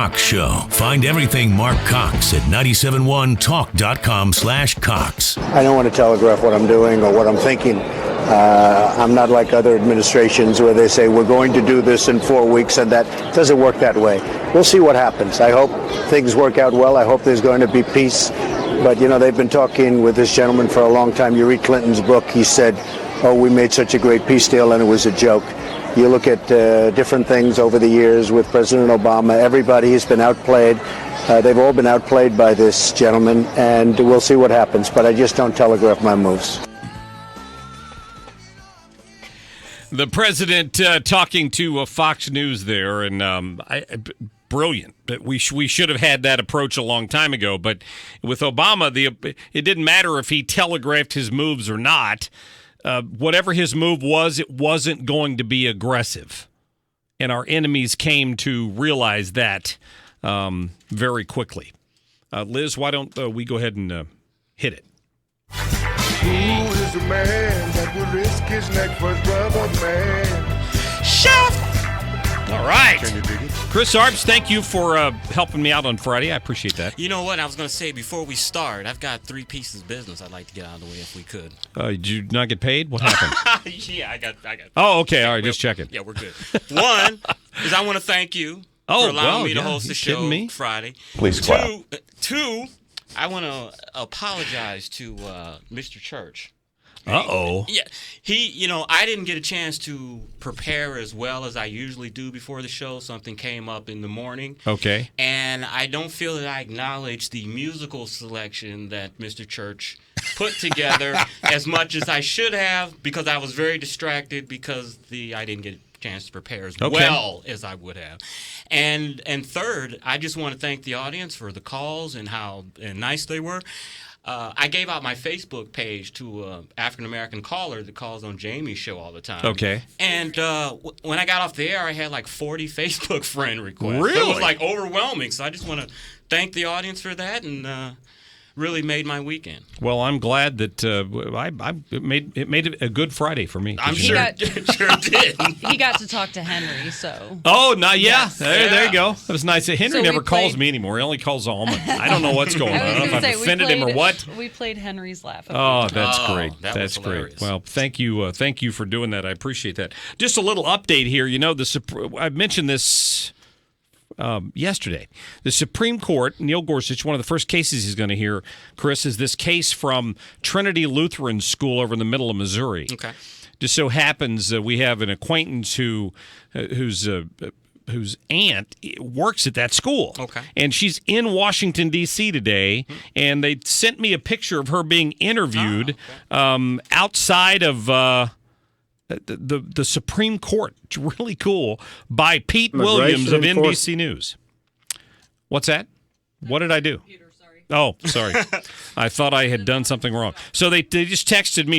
Cox Show. Find everything Mark Cox at 971talk.com/Cox. I don't want to telegraph what I'm doing or what I'm thinking. I'm not like other administrations where they say we're going to do this in 4 weeks, and that doesn't work that way. We'll see what happens. I hope things work out well. I hope there's going to be peace. But, they've been talking with this gentleman for a long time. You read Clinton's book. He said, we made such a great peace deal, and it was a joke. You look at different things over the years with President Obama. Everybody has been outplayed. They've all been outplayed by this gentleman, and we'll see what happens. But I just don't telegraph my moves. The president talking to Fox News there, and brilliant. But we should have had that approach a long time ago. But with Obama, it didn't matter if he telegraphed his moves or not. Whatever his move was, it wasn't going to be aggressive. And our enemies came to realize that very quickly. Liz, why don't we go ahead and hit it? Who is the man that would risk his neck for his brother, man? Chef! All right. Can you dig it? Chris Arps, thank you for helping me out on Friday. I appreciate that. You know what? I was going to say, before we start, I've got 3 pieces of business I'd like to get out of the way if we could. Did you not get paid? What happened? Yeah, I got. Oh, okay. All right, just checking. Yeah, we're good. One is I want to thank you for allowing me to host the show Friday. Please clap. Two, I want to apologize to Mr. Church. Uh-oh. Yeah, I didn't get a chance to prepare as well as I usually do before the show. Something came up in the morning. Okay. And I don't feel that I acknowledged the musical selection that Mr. Church put together as much as I should have, because I was very distracted because I didn't get a chance to prepare as well as I would have. And third, I just want to thank the audience for the calls and how nice they were. I gave out my Facebook page to an African-American caller that calls on Jamie's show all the time. Okay. And when I got off the air, I had like 40 Facebook friend requests. Really? So it was like overwhelming. So I just want to thank the audience for that, and really made my weekend. Well, I'm glad that it made it a good Friday for me. I'm sure did. He got to talk to Henry, so. Oh, no, yeah. Yes. There you go. That was nice. Henry So never calls played- me anymore. He only calls Alma. I don't know what's going on. I don't know if I've we offended him or what. We played Henry's laugh. Oh, that's great. That That's was great. hilarious. Well, thank you for doing that. I appreciate that. Just a little update here. I mentioned this yesterday. The Supreme Court, Neil Gorsuch, one of the first cases he's going to hear, Chris, is this case from Trinity Lutheran School over in the middle of Missouri. Okay. Just so happens we have an acquaintance whose aunt works at that school. Okay. And she's in Washington, D.C. today, and they sent me a picture of her being interviewed outside of the Supreme Court. It's really cool, by Pete Williams of NBC News. What's that? What did I do? Oh, sorry. I thought I had done something wrong. So they just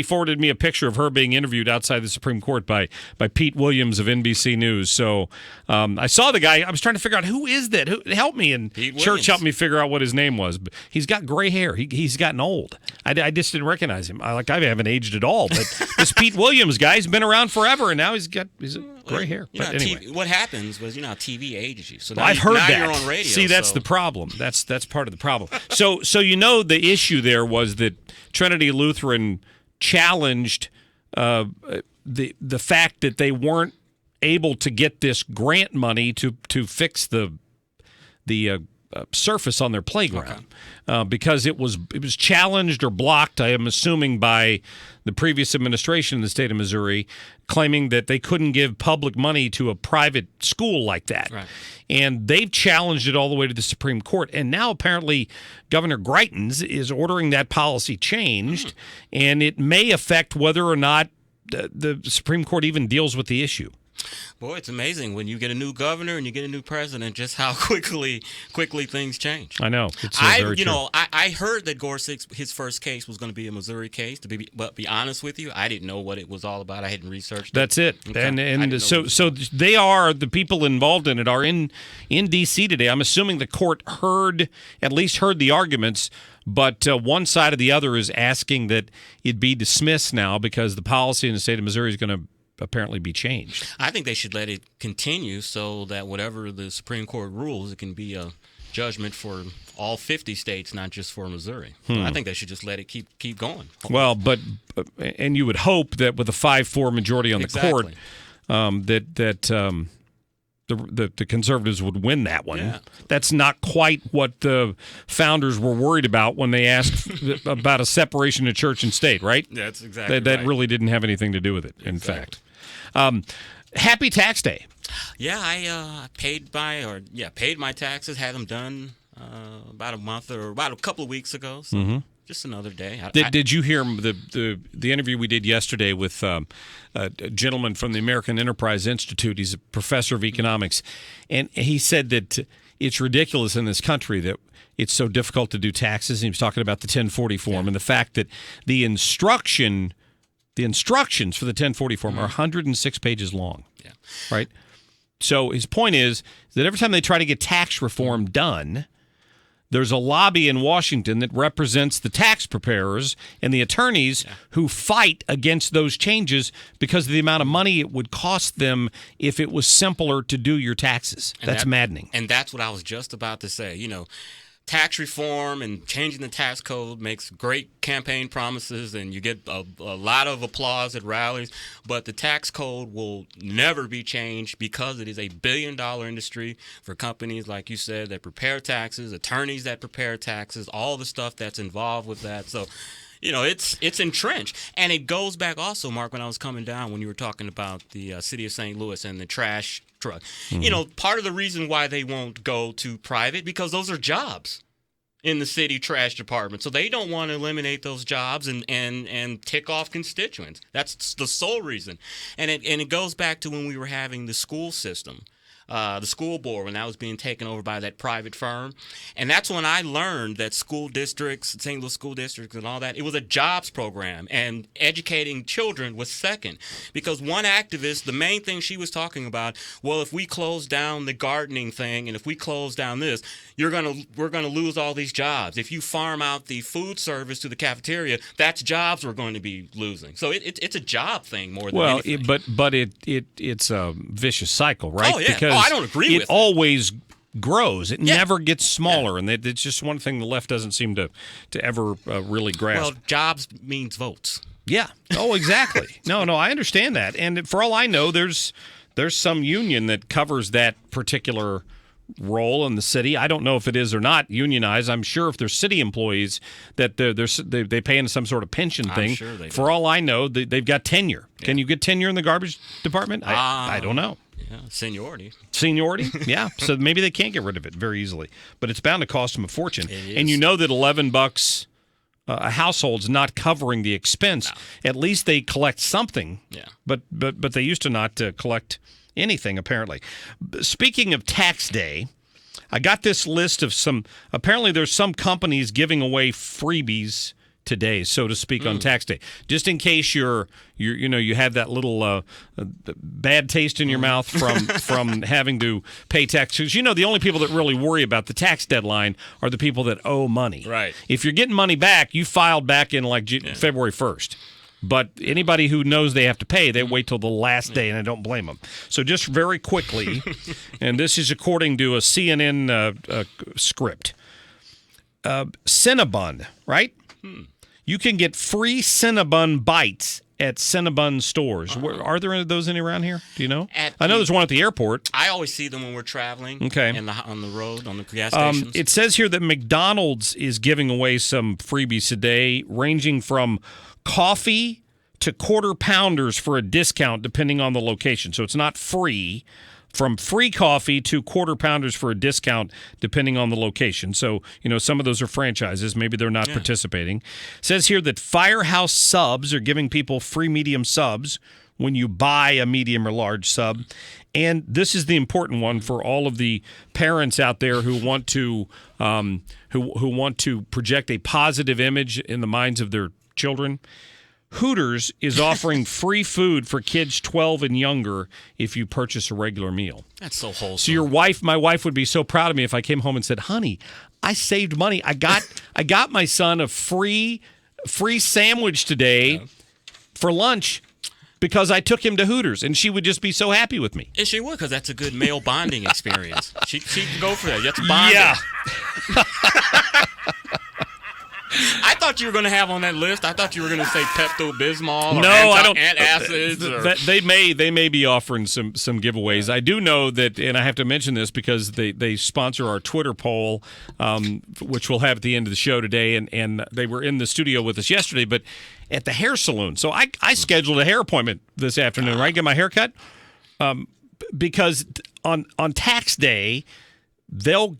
forwarded me a picture of her being interviewed outside the Supreme Court by Pete Williams of NBC News. So I saw the guy. I was trying to figure out, who is that? Who helped me? And Church helped me figure out what his name was. But he's got gray hair. He's gotten old. I just didn't recognize him. I haven't aged at all. But this Pete Williams guy's been around forever, and now he's gray hair. But anyway. What happens was, how TV ages you. So now, I've heard that. you're on radio. See, that's the problem. That's part of the problem. So the issue there was that Trinity Lutheran challenged the fact that they weren't able to get this grant money to fix the surface on their playground because it was challenged or blocked, I am assuming, by the previous administration in the state of Missouri, claiming that they couldn't give public money to a private school like that. Right. And they've challenged it all the way to the Supreme Court. And now apparently Governor Greitens is ordering that policy changed, and it may affect whether or not the Supreme Court even deals with the issue. Boy, it's amazing when you get a new governor and you get a new president, just how quickly things change. I know. It's very true. I heard that Gorsuch, his first case was going to be a Missouri case. But be honest with you, I didn't know what it was all about. I hadn't researched it. That's it. Okay. And so they are, the people involved in it are in D.C. today. I'm assuming the court at least heard the arguments, but one side or the other is asking that it be dismissed now because the policy in the state of Missouri is going to apparently be changed. I think they should let it continue so that whatever the Supreme Court rules, it can be a judgment for all 50 states, not just for Missouri. I think they should just let it keep going. Well, and you would hope that with a 5-4 majority on the court, the conservatives would win that one. Yeah. That's not quite what the founders were worried about when they asked about a separation of church and state, right? That's exactly that right. really didn't have anything to do with it, in fact. Happy Tax Day. Yeah, I paid my taxes, had them done about a couple of weeks ago. So just another day. Did you hear the interview we did yesterday with a gentleman from the American Enterprise Institute? He's a professor of economics, and he said that it's ridiculous in this country that it's so difficult to do taxes. And he was talking about the 1040 form and the fact that the instructions for the 1040 form are 106 pages long. Yeah. Right? So his point is that every time they try to get tax reform done, there's a lobby in Washington that represents the tax preparers and the attorneys who fight against those changes because of the amount of money it would cost them if it was simpler to do your taxes. That's maddening. And that's what I was just about to say. Tax reform and changing the tax code makes great campaign promises, and you get a lot of applause at rallies. But the tax code will never be changed because it is a billion-dollar industry for companies, like you said, that prepare taxes, attorneys that prepare taxes, all the stuff that's involved with that. So, it's entrenched. And it goes back also, Mark, when I was coming down, when you were talking about the city of St. Louis and the trash truck. Part of the reason why they won't go to private, because those are jobs in the city trash department. So they don't want to eliminate those jobs and tick off constituents. That's the sole reason. And it goes back to when we were having the school system. The school board, when that was being taken over by that private firm. And that's when I learned that school districts, St. Louis school districts and all that, it was a jobs program, and educating children was second. Because one activist, the main thing she was talking about, well, if we close down the gardening thing and if we close down this, we're gonna lose all these jobs. If you farm out the food service to the cafeteria, that's jobs we're going to be losing. So it's a job thing more than anything. But it's a vicious cycle, right? Oh, yeah. Because I don't agree with it. It always grows. It never gets smaller, and it's just one thing the left doesn't seem to ever really grasp. Well, jobs means votes. Yeah. Oh, exactly. No, I understand that. And for all I know, there's some union that covers that particular role in the city. I don't know if it is or not unionized. I'm sure if they're city employees that they pay into some sort of pension thing. I'm sure they do. For all I know, they've got tenure. Yeah. Can you get tenure in the garbage department? I don't know. Yeah, seniority. Yeah. So maybe they can't get rid of it very easily, but it's bound to cost them a fortune. And you know that $11 a household's not covering the expense. No. At least they collect something. Yeah. But they used to not collect anything, apparently. Speaking of tax day, I got this list of apparently there's some companies giving away freebies today, so to speak, on tax day. Just in case you have that little bad taste in your mouth from having to pay taxes. The only people that really worry about the tax deadline are the people that owe money. Right. If you're getting money back, you filed back in February 1st. But anybody who knows they have to pay, they wait till the last day, and I don't blame them. So just very quickly, and this is according to a CNN script, Cinnabon, right? You can get free Cinnabon bites at Cinnabon stores. Are there those any around here? Do you know? I know there's one at the airport. I always see them when we're traveling. Okay. On the road, on the gas stations. It says here that McDonald's is giving away some freebies today, ranging from coffee to quarter pounders for a discount, depending on the location. So it's not free. From free coffee to quarter pounders for a discount, depending on the location. So, some of those are franchises. Maybe they're not participating. It says here that Firehouse Subs are giving people free medium subs when you buy a medium or large sub. And this is the important one for all of the parents out there who want to who want to project a positive image in the minds of their children. Hooters is offering free food for kids 12 and younger if you purchase a regular meal. That's so wholesome. So my wife would be so proud of me if I came home and said, "Honey, I saved money. I got my son a free sandwich today for lunch." because I took him to Hooters, and she would just be so happy with me. And she would, because that's a good male bonding experience. She'd go for that. That's bonding. Yeah. I thought you were going to have on that list. I thought you were going to say Pepto-Bismol or No, I don't. antacids. They may be offering some giveaways. I do know that, and I have to mention this because they sponsor our Twitter poll, which we'll have at the end of the show today, and they were in the studio with us yesterday, but at the hair salon. So I scheduled a hair appointment this afternoon, right? Get my hair cut, because on tax day they'll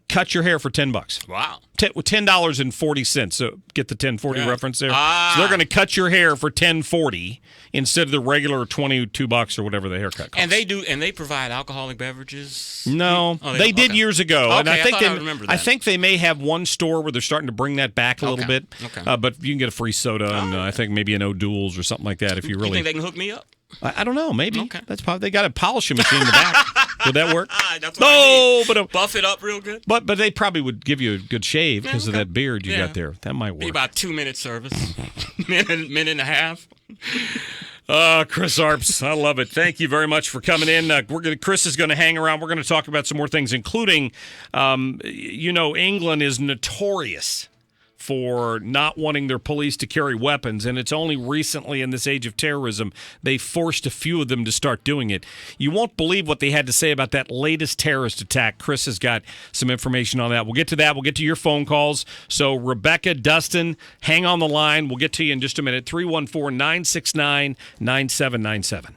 cut your hair for $10. Wow. $10.40. So get the 1040 reference there. So they're going to cut your hair for $10.40 instead of the regular $22 or whatever the haircut costs. And they provide alcoholic beverages. No, they did years ago. Okay, and I think I remember that. I think they may have one store where they're starting to bring that back a little bit. Okay. But you can get a free soda and I think maybe an O'Doul's or something like that if you really. You think they can hook me up? I don't know. Maybe. Okay. That's probably they got a polishing machine in the back. Would that work? That's what I need. but buff it up real good. But they probably would give you a good shave because of that beard you got there. That might work. Be about 2-minute service, minute and a half. Chris Arps, I love it. Thank you very much for coming in. Chris is going to hang around. We're going to talk about some more things, including, England is notorious for not wanting their police to carry weapons, and it's only recently in this age of terrorism they forced a few of them to start doing it. You won't believe what they had to say about that latest terrorist attack. Chris has got some information on that. We'll get to that. We'll get to your phone calls. So Rebecca, Dustin, hang on the line. We'll get to you in just a minute. 314-969-9797.